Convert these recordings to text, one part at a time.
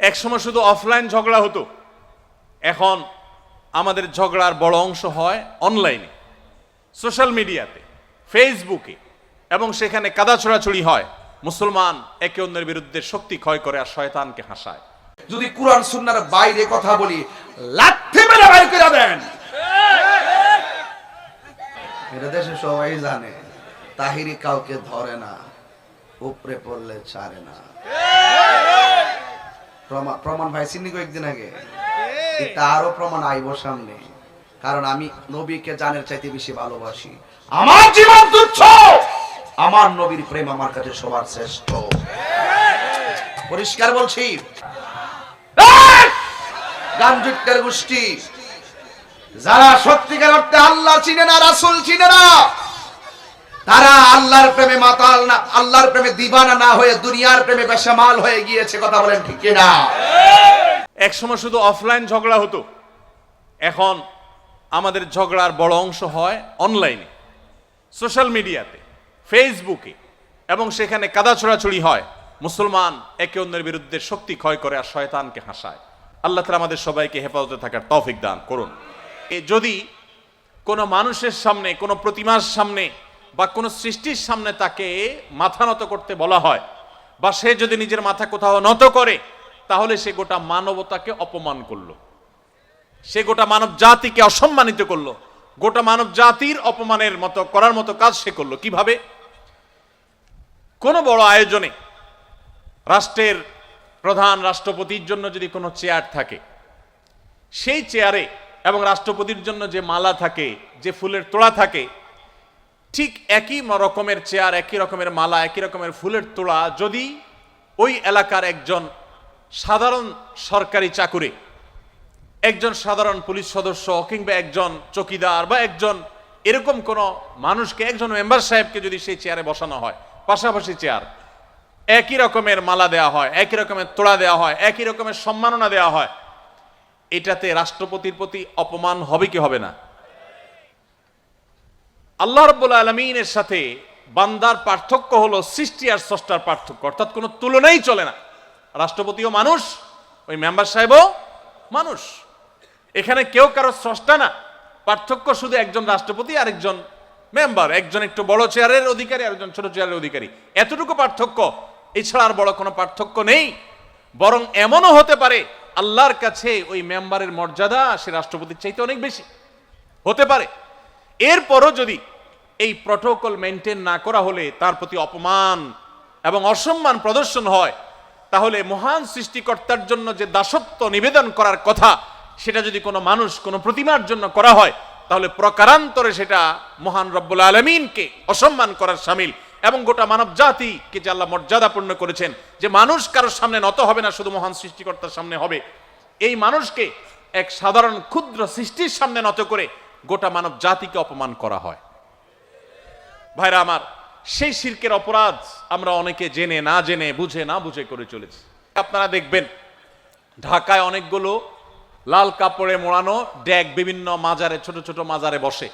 একসময় শুধু অফলাইন ঝগড়া হতো, এখন আমাদের ঝগড়ার বড় অংশ হয় অনলাইনে, সোশ্যাল মিডিয়াতে, ফেসবুকে, এবং সেখানে কাদা ছোড়াছুড়ি হয়। মুসলমান একে অন্যের বিরুদ্ধে শক্তি ক্ষয় করে আর শয়তানকে হাসায়। যদি কুরআন সুন্নাহর বাইরে কথা বলি, লাথি মেরে বাইর করে দেন। এটা দেশে সবাই জানে, তাহিরি কাউকে ধরে না, উপরে পড়লে ছাড়ে না। প্রমাণ ভাই সিন্নি কয়েকদিন আগে, তারও প্রমাণ আইব সামনে। কারণ আমি নবীকে জানের চাইতে বেশি ভালোবাসি। আমার জীবন তুচ্ছ, আমার নবীর প্রেম আমার কাছে সবার শ্রেষ্ঠ। পরিষ্কার বলছি, গানজুটকার গোষ্ঠী যারা সত্যিকার অর্থে আল্লাহ চিনে না, রাসূল চিনে না, তারা আল্লাহর প্রেমে মাতাল না, আল্লাহর প্রেমে দিবানা না হয়ে দুনিয়ার প্রেমে বেসামাল হয়ে গিয়েছে। কথা বলেন ঠিক কিনা? একসময় শুধু অফলাইন ঝগড়া হতো, এখন আমাদের ঝগড়ার বড় অংশ হয় অনলাইনে, সোশ্যাল মিডিয়াতে, ফেসবুকে, এবং সেখানে কাদা ছোড়াছুড়ি হয়। মুসলমান একে অন্যের বিরুদ্ধে শক্তি ক্ষয় করে আর শয়তানকে হাসায়। আল্লাহ তাআলা আমাদের সবাইকে হেফাজতে থাকার তৌফিক দান করুন। যদি কোনো মানুষের সামনে, কোনো প্রতিমার সামনে বা কোনো সৃষ্টির সামনে তাকে মাথা নত করতে বলা হয়, বা সে যদি নিজের মাথা কোথাও নত করে, তাহলে সে গোটা মানবতাকে অপমান করলো, সে গোটা মানব জাতিকে অসম্মানিত করলো, গোটা মানব জাতির অপমানের মতো করার মতো কাজ সে করলো। কিভাবে? কোনো বড় আয়োজনে রাষ্ট্রের প্রধান রাষ্ট্রপতির জন্য যদি কোনো চেয়ার থাকে, সেই চেয়ারে এবং রাষ্ট্রপতির জন্য যে মালা থাকে, যে ফুলের তোড়া থাকে, ঠিক একই রকমের চেয়ার, একই রকমের মালা, একই রকমের ফুলের তোড়া যদি ওই এলাকার একজন সাধারণ সরকারি চাকুরে, একজন সাধারণ পুলিশ সদস্য, কিংবা একজন চকিদার, বা একজন এরকম কোন মানুষকে, একজন মেম্বার সাহেবকে যদি সেই চেয়ারে বসানো হয়, পাশাপাশি চেয়ার, একই রকমের মালা দেওয়া হয়, একই রকমের তোড়া দেওয়া হয়, একই রকমের সম্মাননা দেওয়া হয়, এটাতে রাষ্ট্রপতির প্রতি অপমান হবে কি হবে না? আল্লাহ রাব্বুল আলামিনের সাথে বান্দার পার্থক্য হলো সৃষ্টি আর স্রষ্টার পার্থক্য, অর্থাৎ কোনো তুলনাই চলে না। রাষ্ট্রপতিও মানুষ, ওই মেম্বার সাহেবও মানুষ। এখানে কেউ কারো স্রষ্টা না, পার্থক্য শুধু একজন রাষ্ট্রপতি আর একজন মেম্বার, একজন একটু বড় চেয়ারের অধিকারী আর একজন ছোট চেয়ারের অধিকারী, এতটুকু পার্থক্য। এছাড়া আর বড় কোনো পার্থক্য নেই। বরং এমনও হতে পারে আল্লাহর কাছে ওই মেম্বারের মর্যাদা সে রাষ্ট্রপতির চাইতে অনেক বেশি হতে পারে। এরপরও যদি এই প্রটোকল মেনটেন না করা হলে তার প্রতি অপমান এবং অসম্মান প্রদর্শন হয়, তাহলে মহান সৃষ্টিকর্তার জন্য যে দাসত্ব নিবেদন করার কথা, সেটা যদি কোনো মানুষ, কোনো প্রতিমার জন্য করা হয়, তাহলে প্রকারান্তরে সেটা মহান রব্বুল আলামিনকে অসম্মান করার শামিল। এবং গোটা মানব জাতিকে যে আল্লাহ মর্যাদাপূর্ণ করেছেন, যে মানুষ কারোর সামনে নত হবে না, শুধু মহান সৃষ্টিকর্তার সামনে হবে, এই মানুষকে এক সাধারণ ক্ষুদ্র সৃষ্টির সামনে নত করে গোটা মানব জাতিকে অপমান করা হয়। ভাইরা আমার, সেই শিরকের অপরাধ আমরা অনেকে জেনে না জেনে, বুঝে না বুঝে করে চলেছি। আপনারা দেখবেন ঢাকায় অনেকগুলো লাল কাপড়ে মোড়ানো ড্যাগ বিভিন্ন মাজারে, ছোট ছোট মাজারে বসে,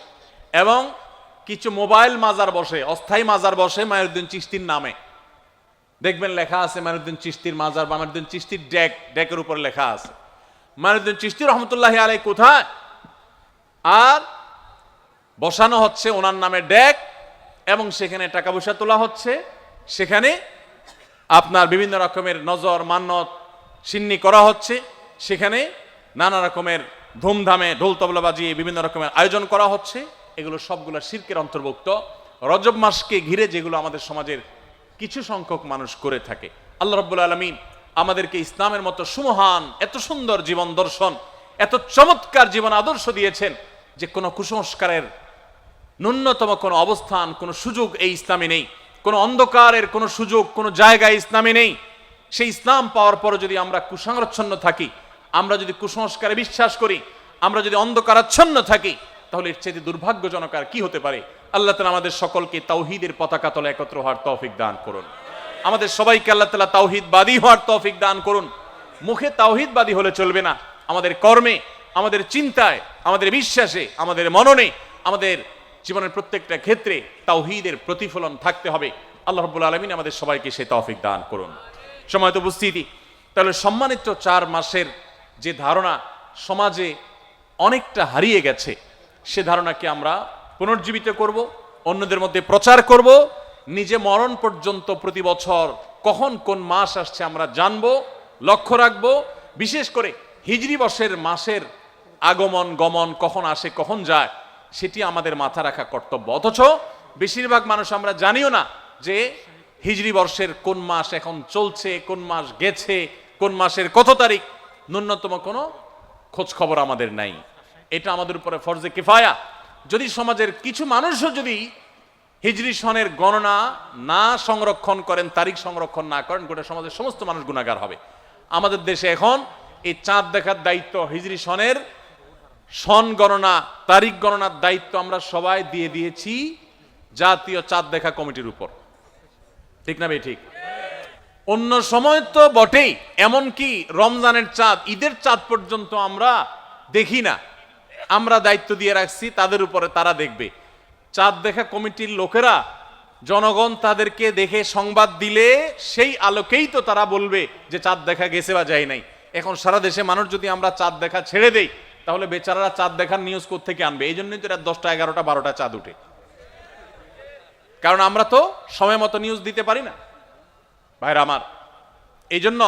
এবং কিছু মোবাইল মাজার বসে, অস্থায়ী মাজার বসে মাইনুদ্দিন চিশতির নামে। দেখবেন লেখা আছে মাইনুদ্দিন চিশতির মাজার, বা মাইনুদ্দিন চিশতির ড্যাকের উপর লেখা আছে মাইনুদ্দিন চিশতি রহমতুল্লাহি আলাইহি কোথায়, আর বসানো হচ্ছে ওনার নামে ড্যাক, এবং সেখানে টাকা পয়সা তোলা হচ্ছে, সেখানে আপনার বিভিন্ন রকমের নজর মান্নত সিন্নি করা হচ্ছে, সেখানে নানা রকমের ধুমধামে ঢোল তবলা বাজিয়ে বিভিন্ন রকমের আয়োজন করা হচ্ছে। এগুলো সবগুলো শিরকের অন্তর্ভুক্ত। রজব মাসকে ঘিরে যেগুলো আমাদের সমাজের কিছু সংখ্যক মানুষ করে থাকে। আল্লাহ রাব্বুল আলামিন আমাদেরকে ইসলামের মতো সুমহান, এত সুন্দর জীবন দর্শন, এত চমৎকার জীবন আদর্শ দিয়েছেন যে কোনো কুসংস্কারের ন্যূনতম কোনো অবস্থান, কোনো সুযোগ এই ইসলামে নেই। কোনো অন্ধকারের কোনো সুযোগ, কোনো জায়গায় ইসলামে নেই। সেই ইসলাম পাওয়ার পরে যদি আমরা কুসংরচ্ছন্ন থাকি, আমরা যদি কুসংস্কারে বিশ্বাস করি, আমরা যদি অন্ধকারাচ্ছন্ন থাকি, তাহলে এর চেয়ে দুর্ভাগ্যজনক আর কি হতে পারে? আল্লাহ তাআলা আমাদের সকলকে তাওহীদের পতাকা তলে একত্র হওয়ার তৌফিক দান করুন। আমাদের সবাইকে আল্লাহ তাআলা তাওহীদবাদী হওয়ার তৌফিক দান করুন। মুখে তাওহীদবাদী হলে চলবে না, আমাদের কর্মে, আমাদের চিন্তায়, আমাদের বিশ্বাসে, আমাদের মননে, আমাদের জীবনের প্রত্যেকটা ক্ষেত্রে তাওহীদের প্রতিফলন থাকতে হবে। আল্লাহ রাব্বুল আলামিন আমাদের সবাইকে সেই তৌফিক দান করুন। সময়ত উপস্থিতি, তাহলে সম্মানিত 4 মাসের যে ধারণা সমাজে অনেকটা হারিয়ে গেছে, সে ধারণাকে আমরা পুনর্জীবিত করব, অন্যদের মধ্যে প্রচার করব। নিজে মরণ পর্যন্ত প্রতি বছর কখন কোন মাস আসছে আমরা জানবো, লক্ষ্য রাখবো। বিশেষ করে হিজরি বর্ষের মাসের আগমন গমন কখন আসে কখন যায় সেটি আমাদের মাথা রাখা কর্তব্য। অথচ বেশিরভাগ মানুষ আমরা জানিও না যে হিজরি বর্ষের কোন মাস এখন চলছে, কোন মাস গেছে, কোন মাসের কত তারিখ, ন্যূনতম কোনো খোঁজ খবর আমাদের নাই। এটা আমাদের উপরে ফরজে কিফায়া। যদি সমাজের কিছু মানুষও যদি হিজরি সনের গণনা না সংরক্ষণ করেন, তারিখ সংরক্ষণ না করেন, গোটা সমাজের সমস্ত মানুষ গুনাহগার হবে। আমাদের দেশে এখন এই চাঁদ দেখার দায়িত্ব, হিজরি সনের সন গণনা তারিখ গণনার দায়িত্ব আমরা সবাই দিয়ে দিয়েছি জাতীয় চাঁদ দেখা কমিটির উপর। ঠিক না ভাই? ঠিক। অন্য সময় তো বটেই, এমনকি রমজানের চাঁদ, ঈদের চাঁদ পর্যন্ত আমরা দেখি না, আমরা দায়িত্ব দিয়ে রাখছি তাদের উপরে, তারা দেখবে। চাঁদ দেখা কমিটির লোকেরা, জনগণ তাদেরকে দেখে সংবাদ দিলে সেই আলোকেই তো তারা বলবে যে চাঁদ দেখা গেছে বা যায় নাই। এখন সারা দেশে মানুষ যদি আমরা চাঁদ দেখা ছেড়ে দেই, তাহলে বেচারারা চাঁদ দেখার নিউজ কোত্থেকে আনবে? এই জন্যই তো রাত 10টা 11টা 12টা চাঁদ উঠে, কারণ আমরা তো সময় মতো নিউজ দিতে পারি না ভাইরা আমার। এই জন্য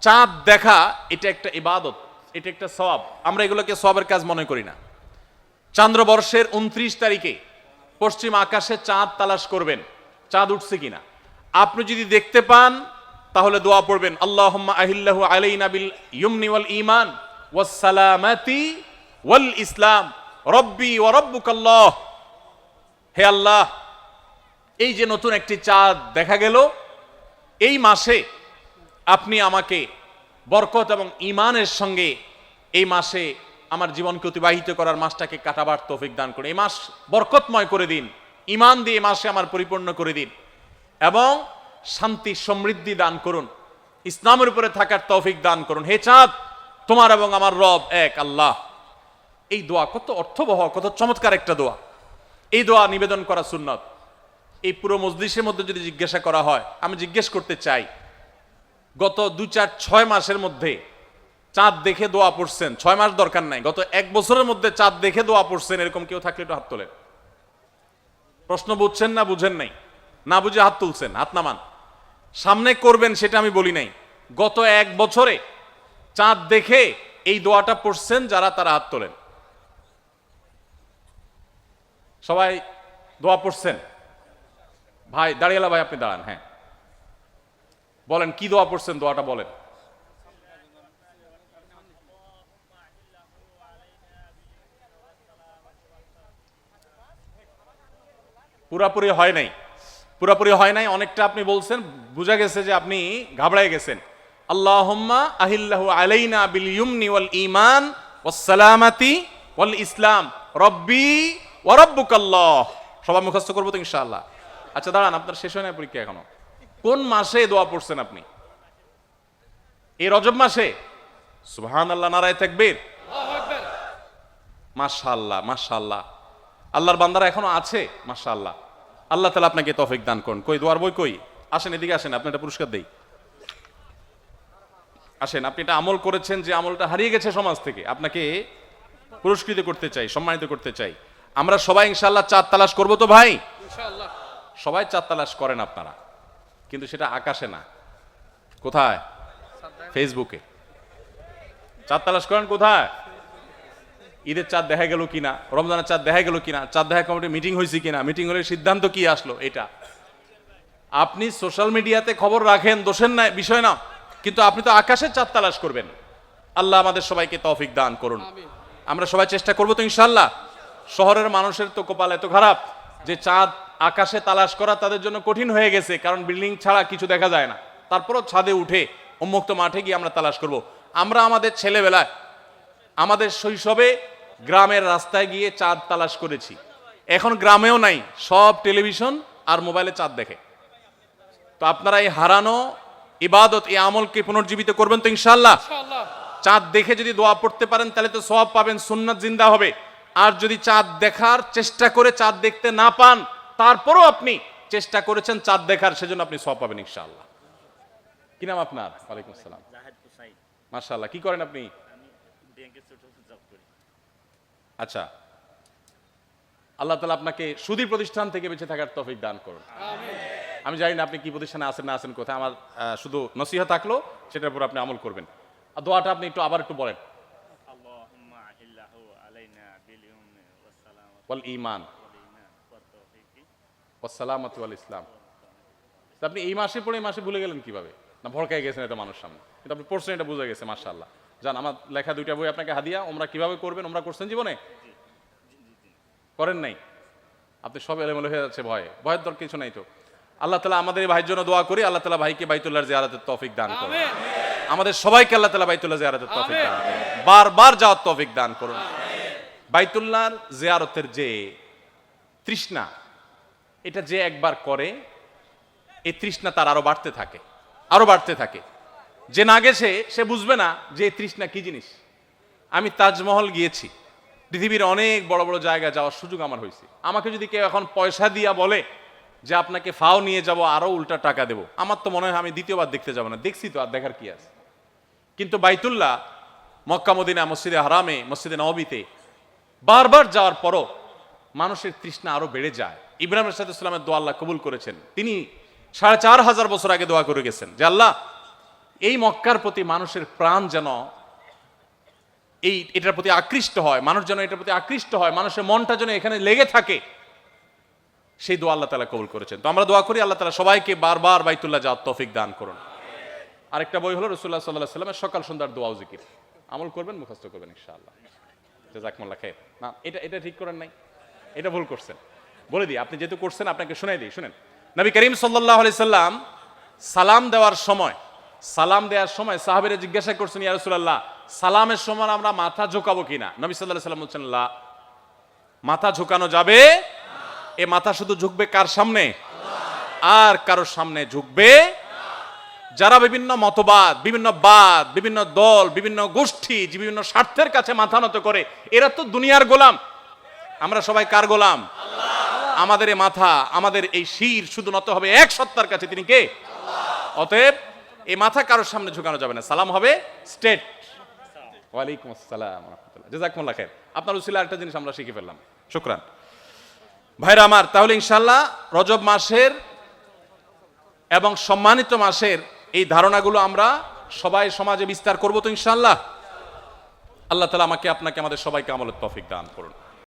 চাঁদ দেখা এটা একটা ইবাদত, এটা একটা সওয়াব। আমরা এগুলোকে সওয়াবের কাজ মনে করি না। চান্দ্রবর্ষের 29 তারিখে পশ্চিম আকাশে চাঁদ তালাশ করবেন, চাঁদ উঠছে কিনা। আপনি যদি দেখতে পান তাহলে দোয়া পড়বেন, আল্লাহুম্মা আহিল্লাহু আলাইনা বিল ইয়ুমনি ওয়াল ঈমান ওয়াস সালামাতি ওয়াল ইসলাম রব্বি ওয়া রব্বুকাল্লাহ। হে আল্লাহ, এই যে নতুন একটি চাঁদ দেখা গেল, এই মাসে আপনি আমাকে বরকত এবং ঈমানের সঙ্গে এই মাসে আমার জীবনকে অতিবাহিত করার, মাসটাকে কাটাবার তৌফিক দান করুন। এই মাস বরকতময় করে দিন, ঈমান দিয়ে এই মাসে আমার পরিপূর্ণ করে দিন এবং শান্তি সমৃদ্ধি দান করুন, ইসলামের উপরে থাকার তৌফিক দান করুন। হে চাঁদ, তোমার এবং আমার রব এক আল্লাহ। এই দোয়া কত অর্থবহ, কত চমৎকার একটা দোয়া। এই দোয়া নিবেদন করা সুন্নত। এই পুরো মজলিসের মধ্যে যদি জিজ্ঞাসা করা হয়, আমি জিজ্ঞেস করতে চাই, গত 2 4 6 মাসের মধ্যে চাঁদ দেখে দোয়া পড়ছেন? 6 মাস দরকার নাই, গত 1 বছরের মধ্যে চাঁদ দেখে দোয়া পড়ছেন এরকম কেউ থাকলে একটু হাত তোলেন। প্রশ্ন বুঝছেন না বুঝেন নাই? না বুঝে হাত তুলছেন, হাত নামান। সামনে করবেন সেটা আমি বলি নাই, গত 1 বছরে চাঁদ দেখে এই দোয়াটা পড়ছেন যারা, তারা হাত তোলেন। সবাই দোয়া পড়ছেন? ভাই দাঁড়িয়েলা ভাই, আপনি দাঁড়ান। হ্যাঁ বলেন কি দোয়া পড়ছেন, দোয়াটা বলেন। পুরাপুরি হয় নাই, পুরাপুরি হয় নাই, অনেকটা আপনি বলছেন, বুঝা গেছে যে আপনি ঘাবড়ায় গেছেন। আল্লাহুম্মা আহিল্লাহু আলাইনা বিল ইয়ুমনি ওয়াল ঈমান ওয়াস সালামাতি ওয়াল ইসলাম রব্বি ওয়া রব্বুকাল্লাহ। সবাই মুখস্থ করবো তো ইনশাআল্লাহ? আচ্ছা দাঁড়ান, আপনার শেষ হয় না পরীক্ষা এখনো। কোন মাসে দোয়া পড়ছেন আপনি? এই রজব মাসে? সুবহানাল্লাহ, নারায়ে তাকবীর, মাশাআল্লাহ মাশাআল্লাহ। আল্লাহর বান্দারা এখনো আছে, মাশাআল্লাহ। আল্লাহ তাআলা আপনাকে তৌফিক দান করুন। কই দোয়ার বই কই? আসেন এদিকে আসেন, আপনি একটা পুরস্কার দেই। আসেন, আপনি এটা আমল করেছেন যে আমলটা হারিয়ে গেছে সমাজ থেকে, আপনাকে পুরস্কৃত করতে চাই, সম্মানিত করতে চাই। আমরা সবাই ইনশাআল্লাহ চাঁদ তালাশ করব তো ভাই? ইনশাআল্লাহ। সবাই চাঁদ তালাশ করেন আপনারা, কিন্তু সেটা আকাশে না। কোথায়? ফেসবুকে। চাঁদ তালাশ করেন কোথায়? ঈদের চাঁদ দেখা গেল কিনা, রমজানের চাঁদ দেখা গেল কিনা, চাঁদ দেখা কমিটি মিটিং হয়েছে কিনা, মিটিং হলে সিদ্ধান্ত কি আসলো, এটা। আপনি সোশ্যাল মিডিয়াতে খবর রাখেন, দোষের না বিষয় না, কিন্তু আপনি তো আকাশে চাঁদ তালাশ করবেন। আল্লাহ আমাদের সবাইকে তৌফিক দান করুন। আমরা সবাই চেষ্টা করবো তো ইনশাআল্লাহ। শহরের মানুষের তো কপাল এত খারাপ যে চাঁদ আকাশে তালাশ করা তাদের জন্য কঠিন হয়ে গেছে, কারণ বিল্ডিং ছাড়া কিছু দেখা যায় না। তারপরও ছাদে উঠে উন্মুক্ত মাঠে গিয়ে আমরা তালাশ করব। আমরা আমাদের ছেলেবেলায়, আমাদের শৈশবে গ্রামের রাস্তায় গিয়ে চাঁদ তালাশ করেছি। এখন গ্রামেও নাই, সব টেলিভিশন আর মোবাইলে চাঁদ দেখে। তো আপনারা এই হারানো ইবাদত, এই আমলকে পুনর্জীবিত করবেন তো ইনশাআল্লাহ? চাঁদ দেখে যদি দোয়া পড়তে পারেন তাহলে তো সওয়াব পাবেন, সুন্নাত জিন্দা হবে। আর যদি চাঁদ দেখার চেষ্টা করে চাঁদ দেখতে না পান, তারপরও আপনি চেষ্টা করেছেন চাঁদ দেখার, সেজন্য আপনি সওয়াব পাবেন ইনশাআল্লাহ। কি নাম আপনার? ওয়ালাইকুম আসসালাম। মাশাআল্লাহ। কি করেন আপনি? ব্যাংকে ছোট জব করি। আচ্ছা, আল্লাহ তাআলা আপনাকে সুদী প্রতিষ্ঠান থেকে বেঁচে থাকার তৌফিক দান করুন। আমি জানি না আপনি কি প্রতিষ্ঠানে আছেন না আছেন কোথায়, আমার শুধু নসিহত থাকলো, সেটার উপর আপনি আমল করবেন। আর দোয়াটা আপনি আবার একটু বলেন। আল্লাহুম্মা আহিল্লাহু আলাইনা বিল ইউমনি ওয়াস সালামাতি ওয়াল ঈমান ওয়াল ঈমান ওয়াত তাওফীকি। ওয়াস সালামাতু ওয়াল ইসলাম। তো আপনি এই মাসে পড়ে এই মাসে ভুলে গেলেন কিভাবে? না ভড়কায় গেছেন এটা মানুষ সামনে, কিন্তু আপনি পড়ছেন, এটা বোঝা গেছে। মাশাআল্লাহ। জান, আমার লেখা 2টা বই আপনাকে হাদিয়া। ওমরা কিভাবে করবেন, ওমরা করছেন জীবনে? করেন নাই? আপনি সব এলোমেলো হয়ে যাচ্ছে ভয়ে। ভয়ের দর কিছু নাই তো। আল্লাহ তাআলা আমাদের এই ভাইয়ের জন্য দোয়া করি, আল্লাহ তাআলা ভাইকে বাইতুল্লাহর জিয়ারতের তৌফিক দান করুন। আমাদের সবাইকে আল্লাহ তাআলা বাইতুল্লাহ জিয়ারতের তৌফিক দান করুন, বারবার যাওয়ার তৌফিক দান করুন। বাইতুল্লাহর জিয়ারতের যে তৃষ্ণা, এটা যে একবার করে, এই তৃষ্ণা তার আরো বাড়তে থাকে, আরো বাড়তে থাকে। যে না গেছে সে বুঝবে না যে এই তৃষ্ণা কি জিনিস। আমি তাজমহল গিয়েছি, পৃথিবীর অনেক বড় বড় জায়গা যাওয়ার সুযোগ আমার হয়েছে। আমাকে যদি কেউ এখন পয়সা দিয়া বলে যে আপনাকে ফাও নিয়ে যাব, আরো উল্টা টাকা দেবো, আমার তো মনে হয় আমি দ্বিতীয়বার দেখতে যাব না। দেখছি তো, আর দেখার কি আছে। কিন্তু বাইতুল্লাহ, মক্কা মদিনা, মসজিদে হারামে, মসজিদে নববীতে বারবার যাওয়ার পরও মানুষের তৃষ্ণা আরো বেড়ে যায়। ইব্রাহিম আলাইহিস সালামের দোয়া আল্লাহ কবুল করেছেন। তিনি 4500 বছর আগে দোয়া করে গেছেন যে আল্লাহ, এই মক্কার প্রতি মানুষের প্রাণ যেন এটার প্রতি আকৃষ্ট হয়, মানুষ যেন এটার প্রতি আকৃষ্ট হয়, মানুষের মনটা যেন এখানে লেগে থাকে, সেই দোয়া আল্লাহ তাআলা কবুল করেছেন। তো আমরা দোয়া করি আল্লাহ তাআলা সবাইকে বারবার বাইতুল্লাহ যাওয়ার তৌফিক দান করুন। আরেকটা বই হলো রাসূলুল্লাহ সাল্লাল্লাহু আলাইহি ওয়াসাল্লামের সকাল সন্ধ্যার দোয়া ও জিকির। আমল করবেন, মুখস্থ করবেন ইনশাআল্লাহ। জাযাকুমুল্লাহ খাইর। না, এটা ঠিক করেন নাই, এটা ভুল করছেন। বলে দিই, আপনি যেহেতু করছেন আপনাকে শোনাই দিই, শুনেন। নবী করিম সাল্লাল্লাহু আলাইহি সাল্লাম সালাম দেওয়ার সময় সাহাবীরা জিজ্ঞাসা করছেন, ইয়া রাসূলুল্লাহ, সালামের সময় আমরা মাথা ঝোঁকাবো কিনা? নবী সাল্লাল্লাহু আলাইহি সাল্লাম বলছেন, লা, মাথা ঝোঁকানো যাবে। এ মাথা শুধু ঝুঁকবে কার সামনে? আর কারোর সামনে ঝুঁকবে যারা বিভিন্ন মতবাদ, বিভিন্ন বাদ, বিভিন্ন দল, বিভিন্ন গোষ্ঠী, বিভিন্ন স্বার্থের কাছে মাথা নত করে, এরা তো দুনিয়ার গোলাম। আমরা সবাই কার গোলাম? আমাদের এই মাথা, আমাদের এই শির শুধু নত হবে এক সত্তার কাছে, তিনি কে? অতএব এই মাথা কারোর সামনে ঝুঁকানো যাবে না, সালাম হবে স্ট্রেট। ওয়ালাইকুম আসসালাম ওয়া রাহমাতুল্লাহ। জাযাকুমুল্লাহ খাইর। আপনার উসিলা একটা জিনিস আমরা শিখে ফেললাম, শুকরান ভাইরা আমার। তাহলে ইনশাআল্লাহ রজব মাসের এবং সম্মানিত মাসের এই ধারণাগুলো আমরা সবাই সমাজে বিস্তার করব তো ইনশাআল্লাহ। আল্লাহ তাআলা আমাকে, আপনাকে, আমাদের সবাইকে আমলের তৌফিক দান করুন।